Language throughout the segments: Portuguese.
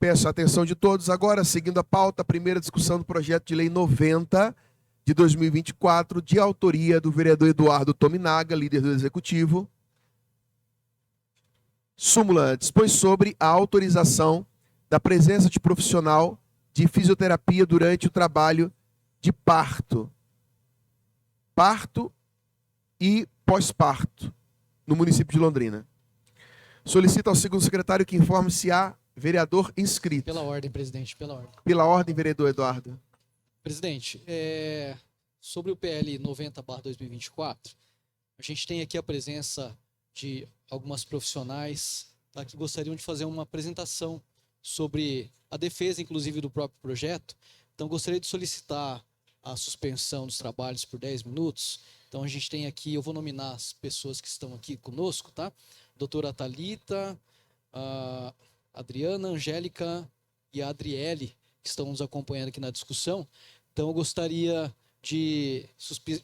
Peço a atenção de todos agora, seguindo a pauta, a primeira discussão do projeto de lei 90 de 2024, de autoria do vereador Eduardo Tominaga, líder do Executivo. Súmula dispõe sobre a autorização da presença de profissional de fisioterapia durante o trabalho de parto e pós-parto no município de Londrina. Solicito ao segundo secretário que informe se há vereador inscrito. Pela ordem, presidente, pela ordem. Pela ordem, vereador Eduardo. Presidente, sobre o PL 90/2024, a gente tem aqui a presença de algumas profissionais, tá, que gostariam de fazer uma apresentação sobre a defesa, inclusive, do próprio projeto. Então, gostaria de solicitar a suspensão dos trabalhos por 10 minutos. Então, a gente tem aqui, eu vou nominar as pessoas que estão aqui conosco, tá? Doutora Thalita, a Adriana, Angélica e a Adriele, que estão nos acompanhando aqui na discussão. Então, eu gostaria de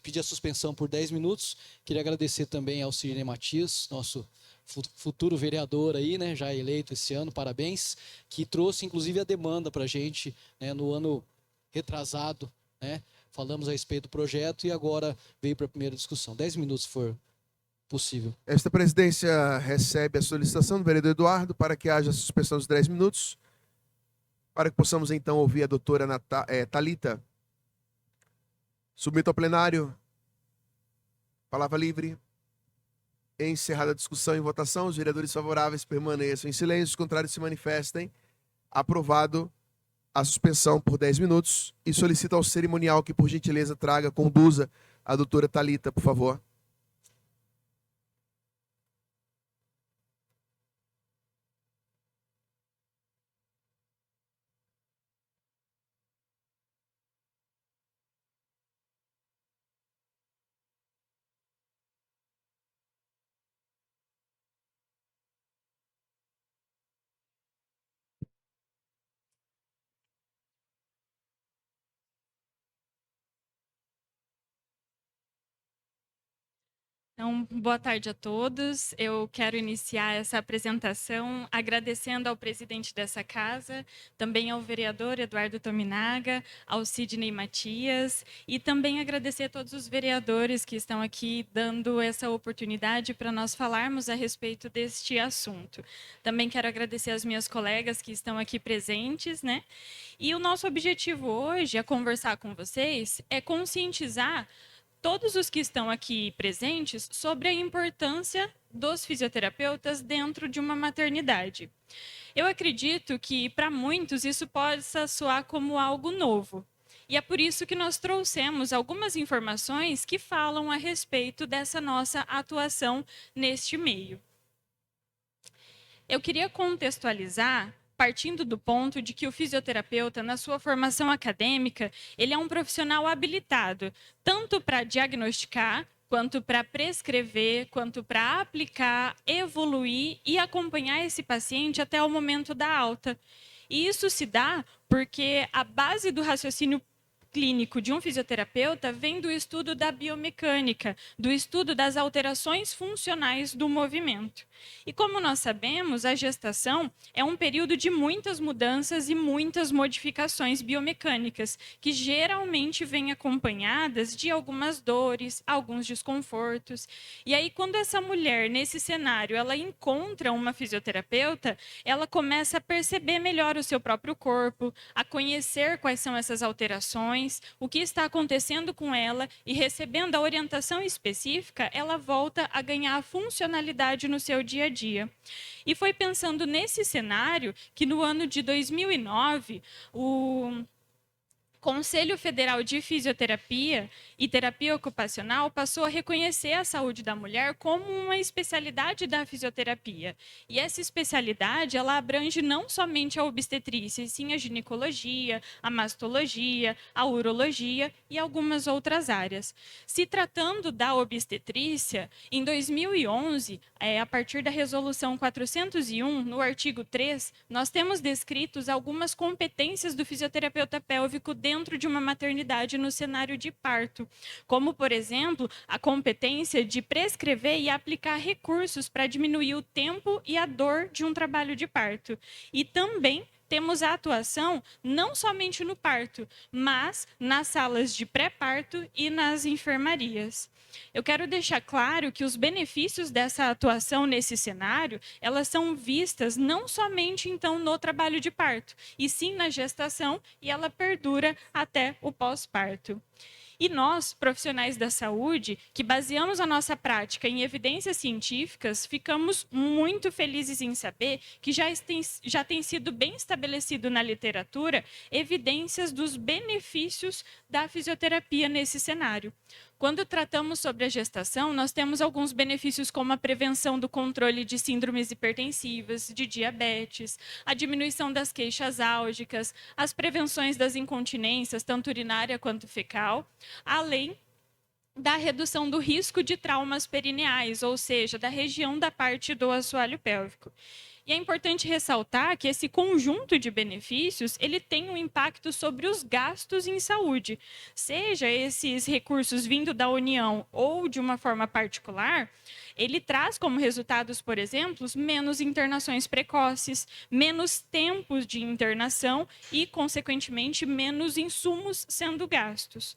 pedir a suspensão por 10 minutos. Queria agradecer também ao Sidney Matias, nosso futuro vereador aí, né, já eleito esse ano, parabéns, que trouxe inclusive a demanda para a gente, né, no ano retrasado, né, falamos a respeito do projeto e agora veio para a primeira discussão. 10 minutos, se for possível. Esta presidência recebe a solicitação do vereador Eduardo para que haja suspensão dos 10 minutos, para que possamos então ouvir a doutora Thalita. Submito ao plenário. Palavra livre. Encerrada a discussão e votação, os vereadores favoráveis permaneçam em silêncio, os contrários se manifestem. Aprovado a suspensão por 10 minutos e solicito ao cerimonial que, por gentileza, conduza a doutora Thalita, por favor. Então, boa tarde a todos. Eu quero iniciar essa apresentação agradecendo ao presidente dessa casa, também ao vereador Eduardo Tominaga, ao Sidney Matias e também agradecer a todos os vereadores que estão aqui dando essa oportunidade para nós falarmos a respeito deste assunto. Também quero agradecer às minhas colegas que estão aqui presentes, né? E o nosso objetivo hoje é conversar com vocês, é conscientizar todos os que estão aqui presentes sobre a importância dos fisioterapeutas dentro de uma maternidade. Eu acredito que, para muitos, isso possa soar como algo novo. E é por isso que nós trouxemos algumas informações que falam a respeito dessa nossa atuação neste meio. Eu queria contextualizar partindo do ponto de que o fisioterapeuta, na sua formação acadêmica, ele é um profissional habilitado, tanto para diagnosticar, quanto para prescrever, quanto para aplicar, evoluir e acompanhar esse paciente até o momento da alta. E isso se dá porque a base do raciocínio clínico de um fisioterapeuta vem do estudo da biomecânica, do estudo das alterações funcionais do movimento. E como nós sabemos, a gestação é um período de muitas mudanças e muitas modificações biomecânicas, que geralmente vêm acompanhadas de algumas dores, alguns desconfortos. E aí, quando essa mulher, nesse cenário, ela encontra uma fisioterapeuta, ela começa a perceber melhor o seu próprio corpo, a conhecer quais são essas alterações, o que está acontecendo com ela, e recebendo a orientação específica, ela volta a ganhar funcionalidade no seu dia a dia. E foi pensando nesse cenário que no ano de 2009, o Conselho Federal de Fisioterapia e Terapia Ocupacional passou a reconhecer a saúde da mulher como uma especialidade da fisioterapia. E essa especialidade, ela abrange não somente a obstetrícia, e sim a ginecologia, a mastologia, a urologia e algumas outras áreas. Se tratando da obstetrícia, em 2011, a partir da Resolução 401, no artigo 3, nós temos descritos algumas competências do fisioterapeuta pélvico dentro de uma maternidade no cenário de parto, como, por exemplo, a competência de prescrever e aplicar recursos para diminuir o tempo e a dor de um trabalho de parto. E também temos a atuação não somente no parto, mas nas salas de pré-parto e nas enfermarias. Eu quero deixar claro que os benefícios dessa atuação nesse cenário, elas são vistas não somente então no trabalho de parto, e sim na gestação, e ela perdura até o pós-parto. E nós, profissionais da saúde, que baseamos a nossa prática em evidências científicas, ficamos muito felizes em saber que já tem sido bem estabelecido na literatura evidências dos benefícios da fisioterapia nesse cenário. Quando tratamos sobre a gestação, nós temos alguns benefícios como a prevenção do controle de síndromes hipertensivas, de diabetes, a diminuição das queixas álgicas, as prevenções das incontinências, tanto urinária quanto fecal, além da redução do risco de traumas perineais, ou seja, da região da parte do assoalho pélvico. E é importante ressaltar que esse conjunto de benefícios, ele tem um impacto sobre os gastos em saúde. Seja esses recursos vindo da União ou de uma forma particular, ele traz como resultados, por exemplo, menos internações precoces, menos tempos de internação e, consequentemente, menos insumos sendo gastos.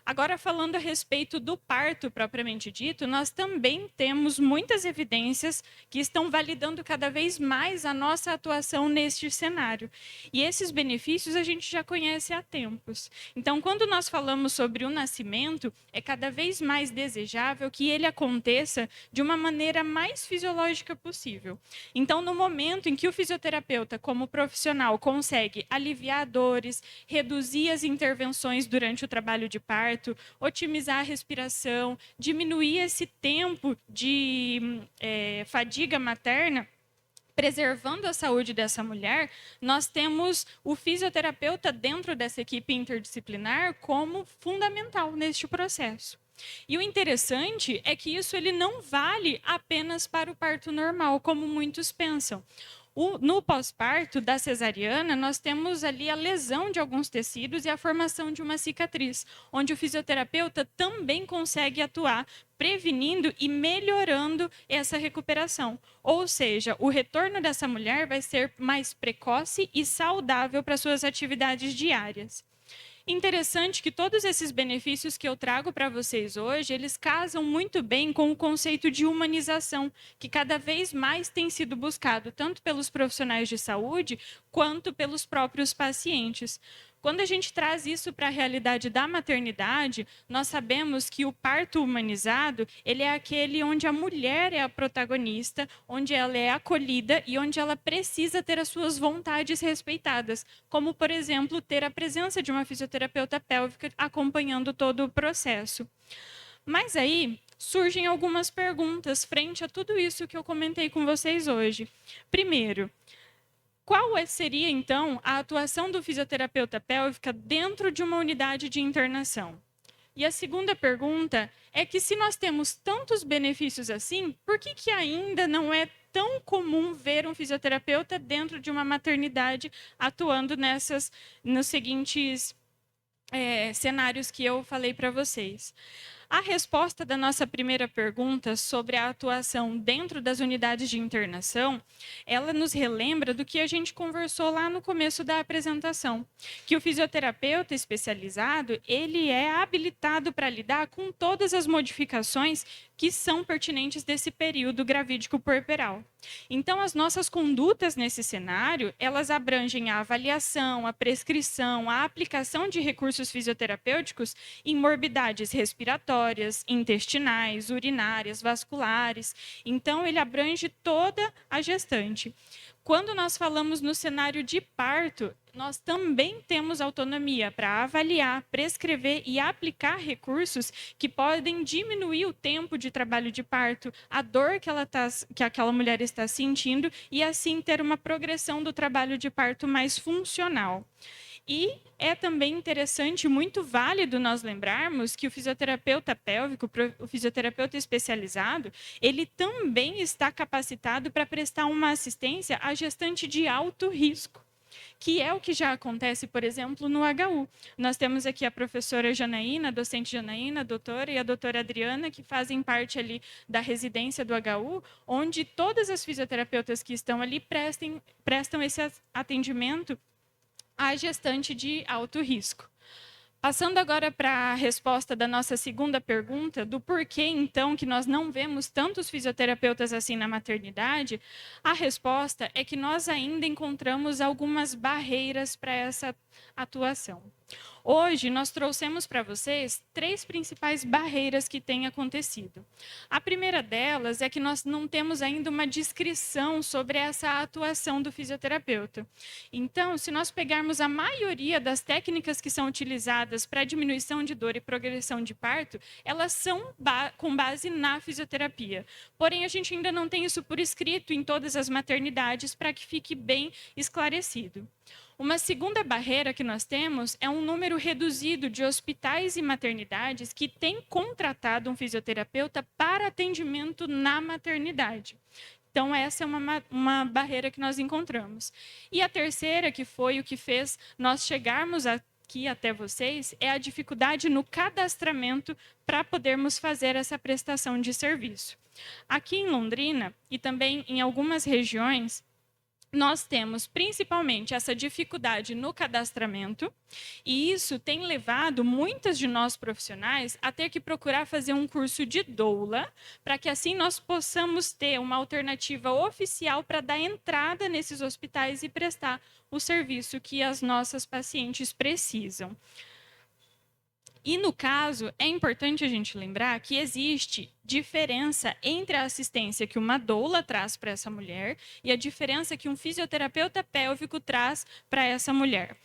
Agora, falando a respeito do parto propriamente dito, nós também temos muitas evidências que estão validando cada vez mais a nossa atuação neste cenário. E esses benefícios a gente já conhece há tempos. Então, quando nós falamos sobre o nascimento, é cada vez mais desejável que ele aconteça de uma maneira mais fisiológica possível. Então, no momento em que o fisioterapeuta, como profissional, consegue aliviar dores, reduzir as intervenções durante o trabalho de parto, otimizar a respiração, diminuir esse tempo de fadiga materna, preservando a saúde dessa mulher, nós temos o fisioterapeuta dentro dessa equipe interdisciplinar como fundamental neste processo. E o interessante é que isso ele não vale apenas para o parto normal, como muitos pensam. No pós-parto da cesariana, nós temos ali a lesão de alguns tecidos e a formação de uma cicatriz, onde o fisioterapeuta também consegue atuar prevenindo e melhorando essa recuperação. Ou seja, o retorno dessa mulher vai ser mais precoce e saudável para suas atividades diárias. Interessante que todos esses benefícios que eu trago para vocês hoje, eles casam muito bem com o conceito de humanização, que cada vez mais tem sido buscado, tanto pelos profissionais de saúde, quanto pelos próprios pacientes. Quando a gente traz isso para a realidade da maternidade, nós sabemos que o parto humanizado, ele é aquele onde a mulher é a protagonista, onde ela é acolhida e onde ela precisa ter as suas vontades respeitadas, como, por exemplo, ter a presença de uma fisioterapeuta pélvica acompanhando todo o processo. Mas aí surgem algumas perguntas frente a tudo isso que eu comentei com vocês hoje. Primeiro, qual seria, então, a atuação do fisioterapeuta pélvica dentro de uma unidade de internação? E a segunda pergunta é que, se nós temos tantos benefícios assim, por que ainda não é tão comum ver um fisioterapeuta dentro de uma maternidade atuando nos seguintes cenários que eu falei para vocês? A resposta da nossa primeira pergunta sobre a atuação dentro das unidades de internação, ela nos relembra do que a gente conversou lá no começo da apresentação, que o fisioterapeuta especializado, ele é habilitado para lidar com todas as modificações que são pertinentes desse período gravídico puerperal. Então, as nossas condutas nesse cenário, elas abrangem a avaliação, a prescrição, a aplicação de recursos fisioterapêuticos em morbidades respiratórias, intestinais, urinárias, vasculares. Então, ele abrange toda a gestante. Quando nós falamos no cenário de parto, nós também temos autonomia para avaliar, prescrever e aplicar recursos que podem diminuir o tempo de trabalho de parto, a dor que aquela mulher está sentindo e, assim, ter uma progressão do trabalho de parto mais funcional. E é também interessante, muito válido nós lembrarmos que o fisioterapeuta pélvico, o fisioterapeuta especializado, ele também está capacitado para prestar uma assistência à gestante de alto risco. que é o que já acontece, por exemplo, no HU. Nós temos aqui a professora Janaína, a docente Janaína, a doutora e a doutora Adriana, que fazem parte ali da residência do HU, onde todas as fisioterapeutas que estão ali prestam esse atendimento à gestante de alto risco. Passando agora para a resposta da nossa segunda pergunta, do porquê, então, que nós não vemos tantos fisioterapeutas assim na maternidade, a resposta é que nós ainda encontramos algumas barreiras para essa atuação. Hoje, nós trouxemos para vocês 3 principais barreiras que têm acontecido. A primeira delas é que nós não temos ainda uma descrição sobre essa atuação do fisioterapeuta. Então, se nós pegarmos a maioria das técnicas que são utilizadas para diminuição de dor e progressão de parto, elas são com base na fisioterapia. Porém, a gente ainda não tem isso por escrito em todas as maternidades para que fique bem esclarecido. Uma segunda barreira que nós temos é um número reduzido de hospitais e maternidades que têm contratado um fisioterapeuta para atendimento na maternidade. Então, essa é uma barreira que nós encontramos. E a terceira, que foi o que fez nós chegarmos aqui até vocês, é a dificuldade no cadastramento para podermos fazer essa prestação de serviço. Aqui em Londrina, e também em algumas regiões, nós temos principalmente essa dificuldade no cadastramento, e isso tem levado muitas de nós profissionais a ter que procurar fazer um curso de doula, para que assim nós possamos ter uma alternativa oficial para dar entrada nesses hospitais e prestar o serviço que as nossas pacientes precisam. E, no caso, é importante a gente lembrar que existe diferença entre a assistência que uma doula traz para essa mulher e a diferença que um fisioterapeuta pélvico traz para essa mulher.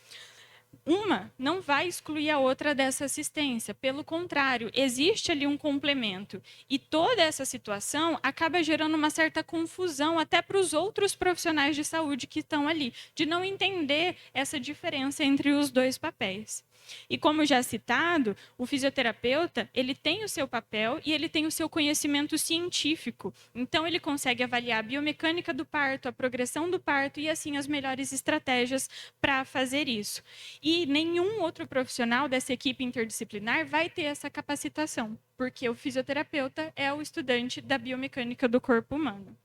Uma não vai excluir a outra dessa assistência, pelo contrário, existe ali um complemento. E toda essa situação acaba gerando uma certa confusão até para os outros profissionais de saúde que estão ali, de não entender essa diferença entre os dois papéis. E como já citado, o fisioterapeuta, ele tem o seu papel e ele tem o seu conhecimento científico. Então, ele consegue avaliar a biomecânica do parto, a progressão do parto e, assim, as melhores estratégias para fazer isso. E nenhum outro profissional dessa equipe interdisciplinar vai ter essa capacitação, porque o fisioterapeuta é o estudante da biomecânica do corpo humano.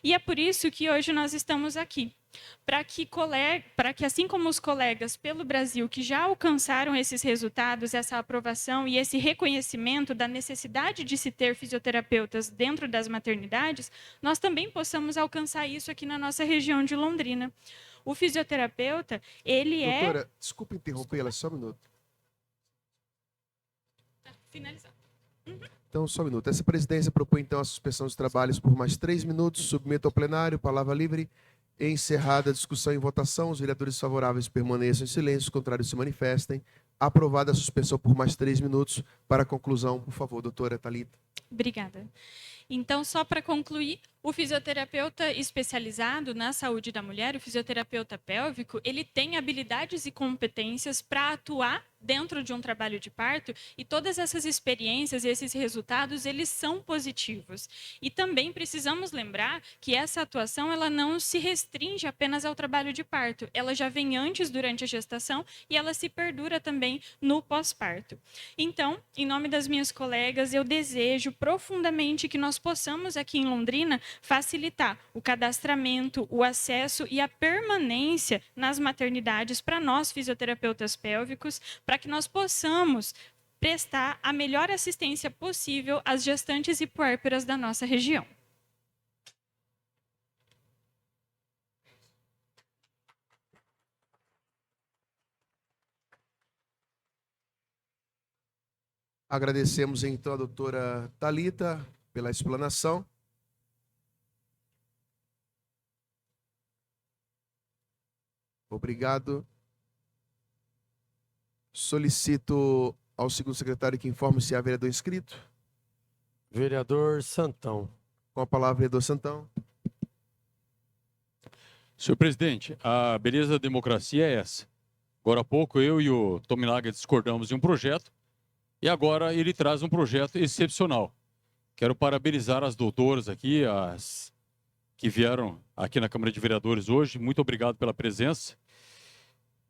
E é por isso que hoje nós estamos aqui, para que assim como os colegas pelo Brasil que já alcançaram esses resultados, essa aprovação e esse reconhecimento da necessidade de se ter fisioterapeutas dentro das maternidades, nós também possamos alcançar isso aqui na nossa região de Londrina. O fisioterapeuta, ele Doutora, desculpa interrompê-la, só um minuto. Finalizar. Então, só um minuto. Essa presidência propõe, então, a suspensão dos trabalhos por mais 3 minutos. Submeto ao plenário, palavra livre. Encerrada a discussão e votação, os vereadores favoráveis permaneçam em silêncio, os contrários se manifestem. Aprovada a suspensão por mais 3 minutos. Para a conclusão, por favor, doutora Thalita. Obrigada. Então, só para concluir, o fisioterapeuta especializado na saúde da mulher, o fisioterapeuta pélvico, ele tem habilidades e competências para atuar dentro de um trabalho de parto, e todas essas experiências e esses resultados, eles são positivos. E também precisamos lembrar que essa atuação, ela não se restringe apenas ao trabalho de parto, ela já vem antes, durante a gestação, e ela se perdura também no pós-parto. Então, em nome das minhas colegas, eu desejo profundamente que nós possamos aqui em Londrina facilitar o cadastramento, o acesso e a permanência nas maternidades para nós fisioterapeutas pélvicos, para que nós possamos prestar a melhor assistência possível às gestantes e puérperas da nossa região. Agradecemos, então, a doutora Thalita pela explanação. Obrigado. Solicito ao segundo secretário que informe se há vereador inscrito. Vereador Santão. Com a palavra, vereador Santão. Senhor presidente, a beleza da democracia é essa. Agora há pouco eu e o Tominaga discordamos de um projeto e agora ele traz um projeto excepcional. Quero parabenizar as doutoras aqui, as que vieram aqui na Câmara de Vereadores hoje. Muito obrigado pela presença.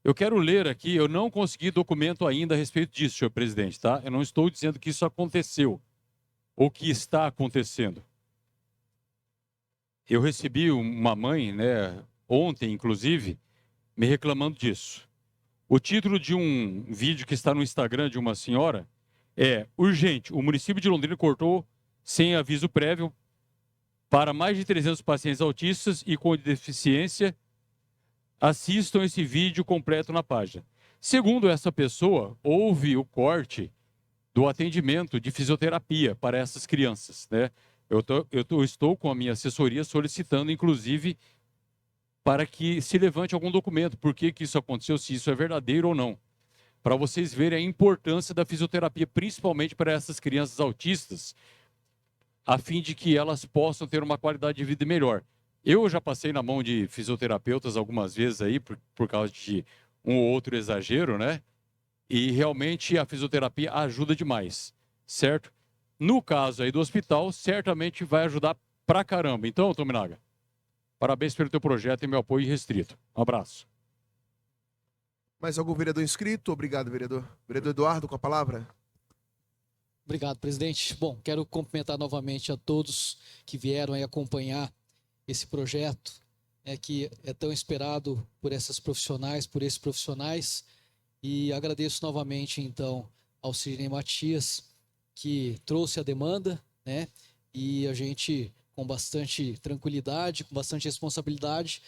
Eu quero ler aqui, eu não consegui documento ainda a respeito disso, senhor presidente, tá? Eu não estou dizendo que isso aconteceu ou que está acontecendo. Eu recebi uma mãe, né, ontem, inclusive, me reclamando disso. O título de um vídeo que está no Instagram de uma senhora é: urgente, o município de Londrina cortou sem aviso prévio para mais de 300 pacientes autistas e com deficiência. Assistam esse vídeo completo na página. Segundo essa pessoa, houve o corte do atendimento de fisioterapia para essas crianças, né? Estou com a minha assessoria solicitando, inclusive, para que se levante algum documento, por que isso aconteceu, se isso é verdadeiro ou não. Para vocês verem a importância da fisioterapia, principalmente para essas crianças autistas, a fim de que elas possam ter uma qualidade de vida melhor. Eu já passei na mão de fisioterapeutas algumas vezes aí, por causa de um ou outro exagero, né? E realmente a fisioterapia ajuda demais, certo? No caso aí do hospital, certamente vai ajudar pra caramba. Então, Tominaga, parabéns pelo teu projeto e meu apoio irrestrito. Um abraço. Mais algum vereador inscrito? Obrigado, vereador. Vereador Eduardo, com a palavra. Obrigado, presidente. Bom, quero cumprimentar novamente a todos que vieram aí acompanhar esse projeto, que é tão esperado por essas profissionais, por esses profissionais. E agradeço novamente, então, ao Sidney Matias, que trouxe a demanda, né? E a gente, com bastante tranquilidade, com bastante responsabilidade,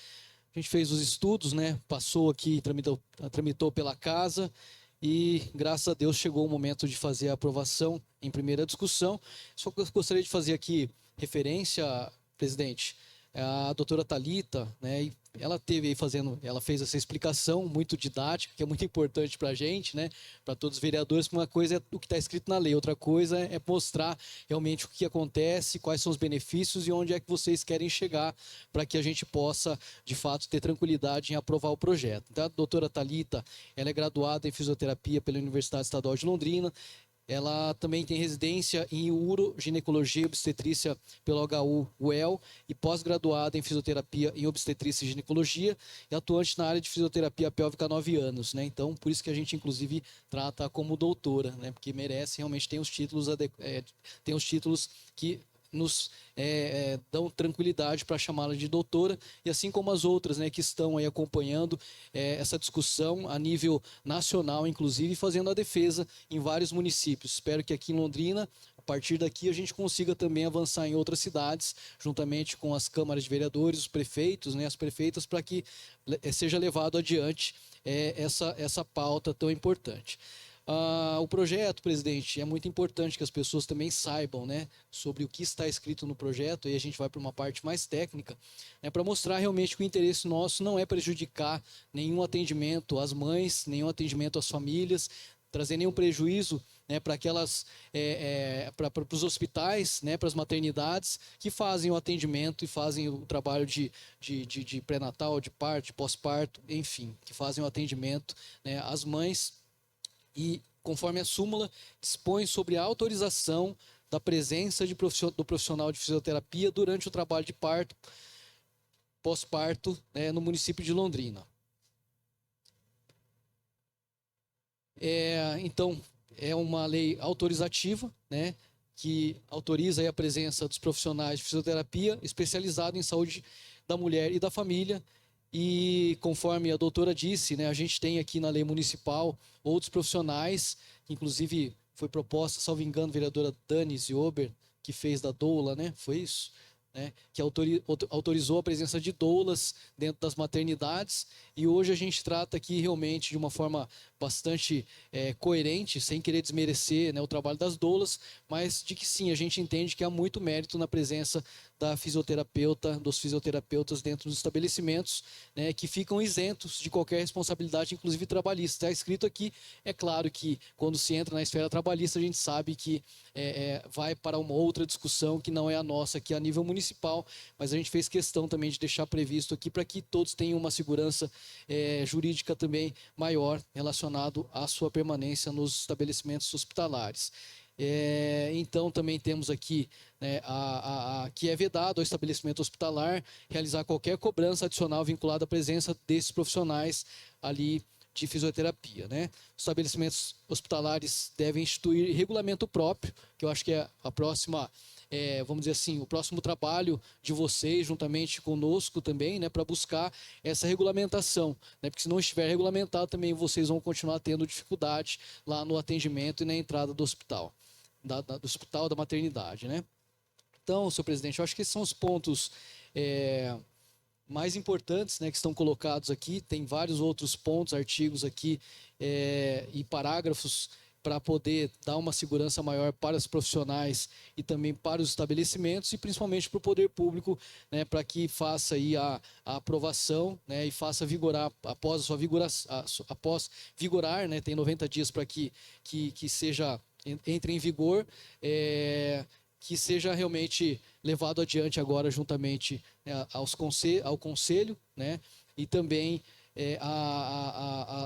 a gente fez os estudos, né? Passou aqui, tramitou pela casa e, graças a Deus, chegou o momento de fazer a aprovação em primeira discussão. Só gostaria de fazer aqui referência, presidente, a doutora Thalita, né? E ela fez essa explicação muito didática, que é muito importante para a gente, né? Para todos os vereadores, porque uma coisa é o que está escrito na lei, outra coisa é mostrar realmente o que acontece, quais são os benefícios e onde é que vocês querem chegar para que a gente possa, de fato, ter tranquilidade em aprovar o projeto. Então, a doutora Thalita, ela é graduada em fisioterapia pela Universidade Estadual de Londrina. Ela também tem residência em uroginecologia e obstetrícia pelo HU-UEL e pós-graduada em fisioterapia em obstetrícia e ginecologia e atuante na área de fisioterapia pélvica há 9 anos, né? Então, por isso que a gente, inclusive, trata como doutora, né? Porque merece, realmente tem os títulos, que nos dão tranquilidade para chamá-la de doutora, e assim como as outras, né, que estão aí acompanhando essa discussão a nível nacional, inclusive fazendo a defesa em vários municípios. Espero que aqui em Londrina, a partir daqui, a gente consiga também avançar em outras cidades, juntamente com as câmaras de vereadores, os prefeitos, né, as prefeitas, para que seja levado adiante essa pauta tão importante. O projeto, presidente, é muito importante que as pessoas também saibam, né, sobre o que está escrito no projeto, e a gente vai para uma parte mais técnica, né, para mostrar realmente que o interesse nosso não é prejudicar nenhum atendimento às mães, nenhum atendimento às famílias, trazer nenhum prejuízo, né, para os hospitais, né, para as maternidades que fazem o atendimento e fazem o trabalho de pré-natal, de parto, de pós-parto, enfim, que fazem o atendimento, né, às mães. E, conforme a súmula, dispõe sobre a autorização da presença do profissional de fisioterapia durante o trabalho de parto, pós-parto, né, no município de Londrina. Então, é uma lei autorizativa, né, que autoriza aí a presença dos profissionais de fisioterapia especializados em saúde da mulher e da família. E conforme a doutora disse, né, a gente tem aqui na lei municipal outros profissionais, que inclusive foi proposta, salvo engano, a vereadora Dani Ziober, que fez da doula, né, foi isso? Né, que autorizou a presença de doulas dentro das maternidades, e hoje a gente trata aqui realmente de uma forma bastante coerente, sem querer desmerecer, né, o trabalho das doulas, mas de que sim, a gente entende que há muito mérito na presença da fisioterapeuta, dos fisioterapeutas dentro dos estabelecimentos, né, que ficam isentos de qualquer responsabilidade, inclusive trabalhista. Está escrito aqui, é claro que quando se entra na esfera trabalhista, a gente sabe que vai para uma outra discussão que não é a nossa aqui a nível municipal, mas a gente fez questão também de deixar previsto aqui para que todos tenham uma segurança jurídica também maior relacionado à sua permanência nos estabelecimentos hospitalares. Então, também temos aqui, né, que é vedado ao estabelecimento hospitalar realizar qualquer cobrança adicional vinculada à presença desses profissionais ali de fisioterapia, né? Os estabelecimentos hospitalares devem instituir regulamento próprio, que eu acho que é a próxima, vamos dizer assim, o próximo trabalho de vocês, juntamente conosco também, né, para buscar essa regulamentação, né? Porque se não estiver regulamentado, também vocês vão continuar tendo dificuldade lá no atendimento e na entrada do hospital, do hospital, da maternidade, né? Então, senhor presidente, eu acho que esses são os pontos mais importantes, né, que estão colocados aqui. Tem vários outros pontos, artigos aqui e parágrafos para poder dar uma segurança maior para os profissionais e também para os estabelecimentos e principalmente para o poder público, né, para que faça aí a aprovação, né, e faça vigorar após a sua após vigorar, né, tem 90 dias para que seja entre em vigor, que seja realmente levado adiante agora juntamente ao conselho, né, e também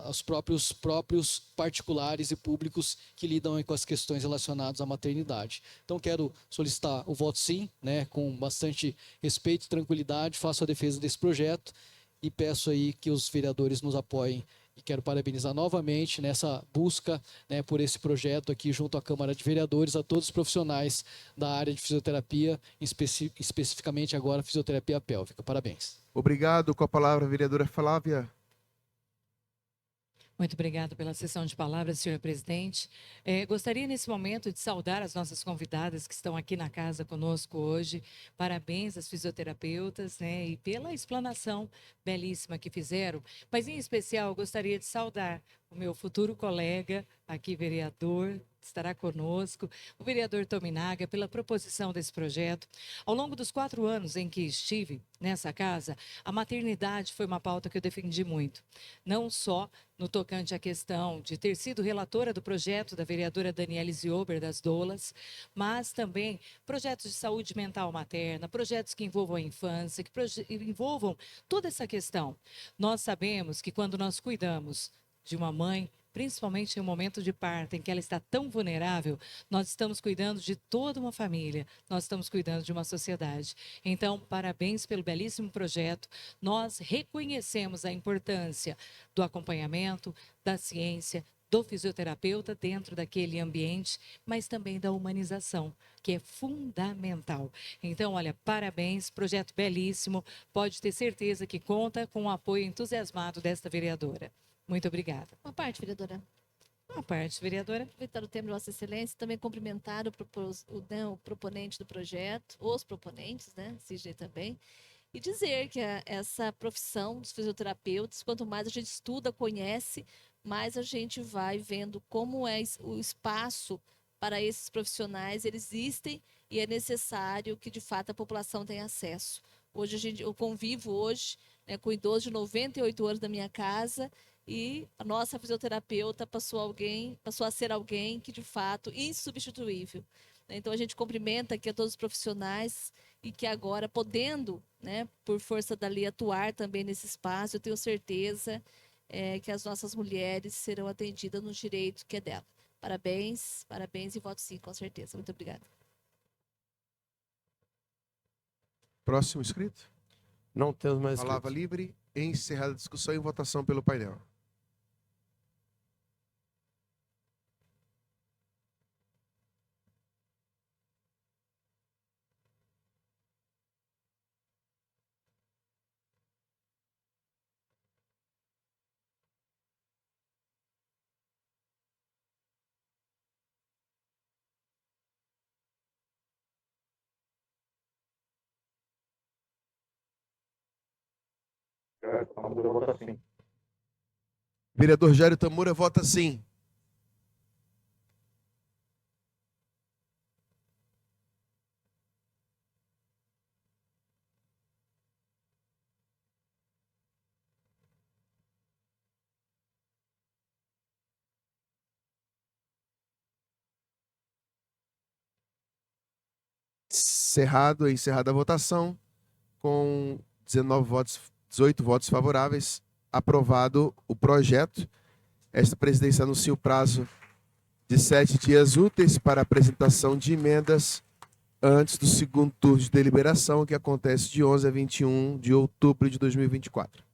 aos próprios particulares e públicos que lidam aí com as questões relacionadas à maternidade. Então, quero solicitar o voto sim, né, com bastante respeito e tranquilidade, faço a defesa desse projeto e peço aí que os vereadores nos apoiem. E quero parabenizar novamente nessa busca, né, por esse projeto aqui junto à Câmara de Vereadores, a todos os profissionais da área de fisioterapia, especificamente agora fisioterapia pélvica. Parabéns. Obrigado. Com a palavra, a vereadora Flávia. Muito obrigada pela sessão de palavras, senhor presidente. Gostaria, nesse momento, de saudar as nossas convidadas que estão aqui na casa conosco hoje. Parabéns às fisioterapeutas, né, e pela explanação belíssima que fizeram. Mas, em especial, gostaria de saudar o meu futuro colega, aqui vereador, estará conosco, o vereador Tominaga, pela proposição desse projeto. Ao longo dos 4 anos em que estive nessa casa, a maternidade foi uma pauta que eu defendi muito. Não só no tocante à questão de ter sido relatora do projeto da vereadora Daniele Ziober das Doulas, mas também projetos de saúde mental materna, projetos que envolvam a infância, que envolvam toda essa questão. Nós sabemos que quando nós cuidamos de uma mãe, principalmente em um momento de parto, em que ela está tão vulnerável, nós estamos cuidando de toda uma família, nós estamos cuidando de uma sociedade. Então, parabéns pelo belíssimo projeto. Nós reconhecemos a importância do acompanhamento, da ciência, do fisioterapeuta dentro daquele ambiente, mas também da humanização, que é fundamental. Então, olha, parabéns, projeto belíssimo, pode ter certeza que conta com o apoio entusiasmado desta vereadora. Muito obrigada. Uma parte, vereadora. Uma parte, vereadora. Aproveitar o tempo de Vossa Excelência, também cumprimentar o proponente do projeto, os proponentes, né, Sidney também, e dizer que essa profissão dos fisioterapeutas, quanto mais a gente estuda, conhece, mais a gente vai vendo como é o espaço para esses profissionais, eles existem e é necessário que, de fato, a população tenha acesso. Hoje, eu convivo hoje, né, com idosos de 98 anos da minha casa, e a nossa fisioterapeuta passou a ser alguém que, de fato, insubstituível. Então, a gente cumprimenta aqui a todos os profissionais e que agora, podendo, né, por força da lei, atuar também nesse espaço, eu tenho certeza que as nossas mulheres serão atendidas no direito que é dela. Parabéns, parabéns e voto sim, com certeza. Muito obrigada. Próximo inscrito. Não temos mais Palavra inscritos. livre. Encerrada a discussão e votação pelo painel. Vereador Jairo Tamura vota sim. Encerrada a votação, com 18 votos favoráveis, aprovado o projeto. Esta presidência anuncia o prazo de 7 dias úteis para apresentação de emendas antes do segundo turno de deliberação, que acontece de 11 a 21 de outubro de 2024.